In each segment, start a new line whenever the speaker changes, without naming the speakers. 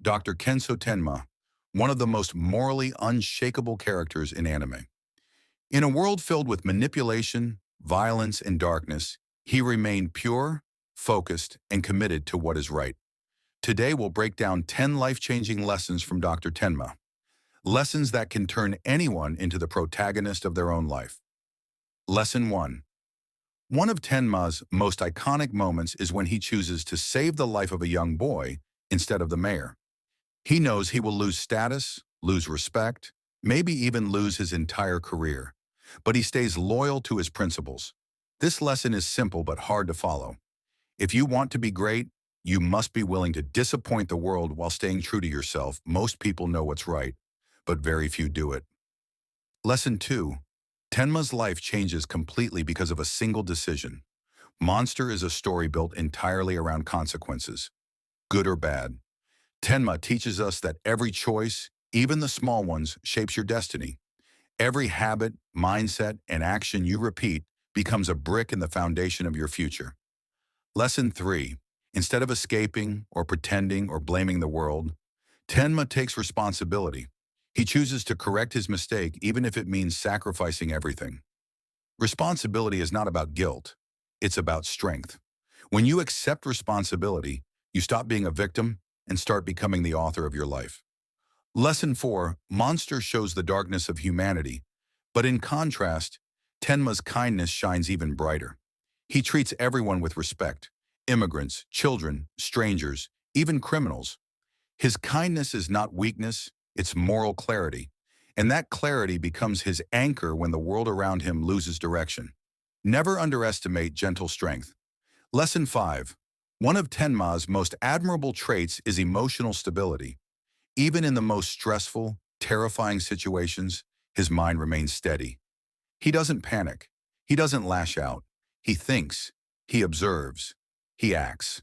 Dr. Tenma, one of the most morally unshakable characters in anime. In a world filled with manipulation, violence, and darkness, he remained pure, focused, and committed to what is right. Today we'll break down 10 life-changing lessons from Dr. Tenma. Lessons that can turn anyone into the protagonist of their own life. Lesson 1. One of Tenma's most iconic moments is when he chooses to save the life of a young boy instead of the mayor. He knows he will lose status, lose respect, maybe even lose his entire career. But he stays loyal to his principles. This lesson is simple but hard to follow. If you want to be great, you must be willing to disappoint the world while staying true to yourself. Most people know what's right, but very few do it. Lesson 2. Tenma's life changes completely because of a single decision. Monster is a story built entirely around consequences, good or bad. Tenma teaches us that every choice, even the small ones, shapes your destiny. Every habit, mindset, and action you repeat becomes a brick in the foundation of your future. Lesson 3. Instead of escaping or pretending or blaming the world, Tenma takes responsibility. He chooses to correct his mistake even if it means sacrificing everything. Responsibility is not about guilt. It's about strength. When you accept responsibility, you stop being a victim and start becoming the author of your life. Lesson 4. Monster shows the darkness of humanity, but in contrast, Tenma's kindness shines even brighter. He treats everyone with respect, immigrants, children, strangers, even criminals. His kindness is not weakness, it's moral clarity, and that clarity becomes his anchor when the world around him loses direction. Never underestimate gentle strength. Lesson 5. One of Tenma's most admirable traits is emotional stability. Even in the most stressful, terrifying situations, his mind remains steady. He doesn't panic. He doesn't lash out. He thinks. He observes. He acts.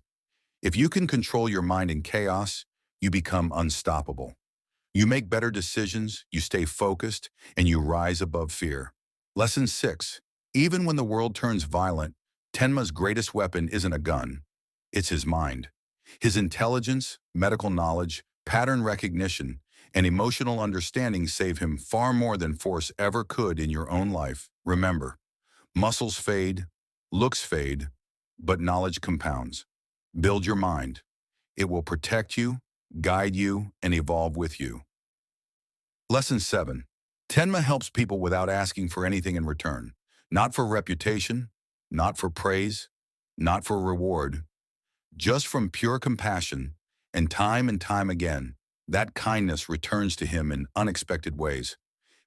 If you can control your mind in chaos, you become unstoppable. You make better decisions, you stay focused, and you rise above fear. Lesson 6. Even when the world turns violent, Tenma's greatest weapon isn't a gun. It's his mind. His intelligence, medical knowledge, pattern recognition, and emotional understanding save him far more than force ever could in your own life. Remember, muscles fade, looks fade, but knowledge compounds. Build your mind. It will protect you, guide you, and evolve with you. Lesson 7. Tenma helps people without asking for anything in return. Not for reputation, not for praise, not for reward. Just from pure compassion, and time again, that kindness returns to him in unexpected ways.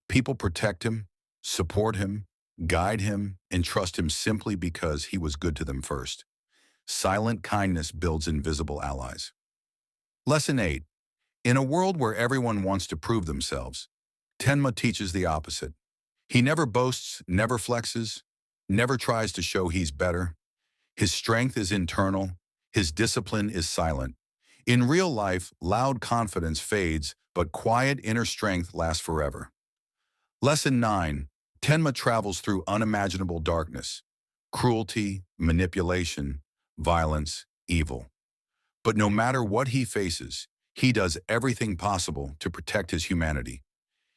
People protect him, support him, guide him, and trust him simply because he was good to them first. Silent kindness builds invisible allies. Lesson 8. In a world where everyone wants to prove themselves, Tenma teaches the opposite. He never boasts, never flexes, never tries to show he's better. His strength is internal. His discipline is silent. In real life, loud confidence fades, but quiet inner strength lasts forever. Lesson 9. Tenma travels through unimaginable darkness, cruelty, manipulation, violence, evil. But no matter what he faces, he does everything possible to protect his humanity.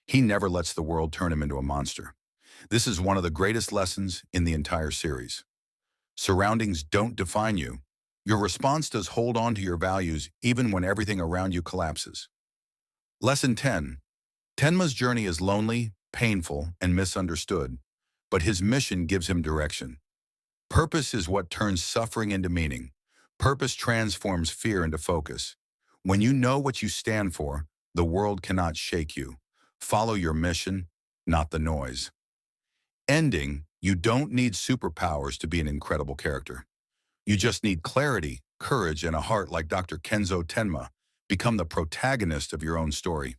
He never lets the world turn him into a monster. This is one of the greatest lessons in the entire series. Surroundings don't define you. Your response does. Hold on to your values even when everything around you collapses. Lesson 10. Tenma's journey is lonely, painful, and misunderstood, but his mission gives him direction. Purpose is what turns suffering into meaning. Purpose transforms fear into focus. When you know what you stand for, the world cannot shake you. Follow your mission, not the noise. Ending, you don't need superpowers to be an incredible character. You just need clarity, courage, and a heart like Dr. Tenma. Become the protagonist of your own story.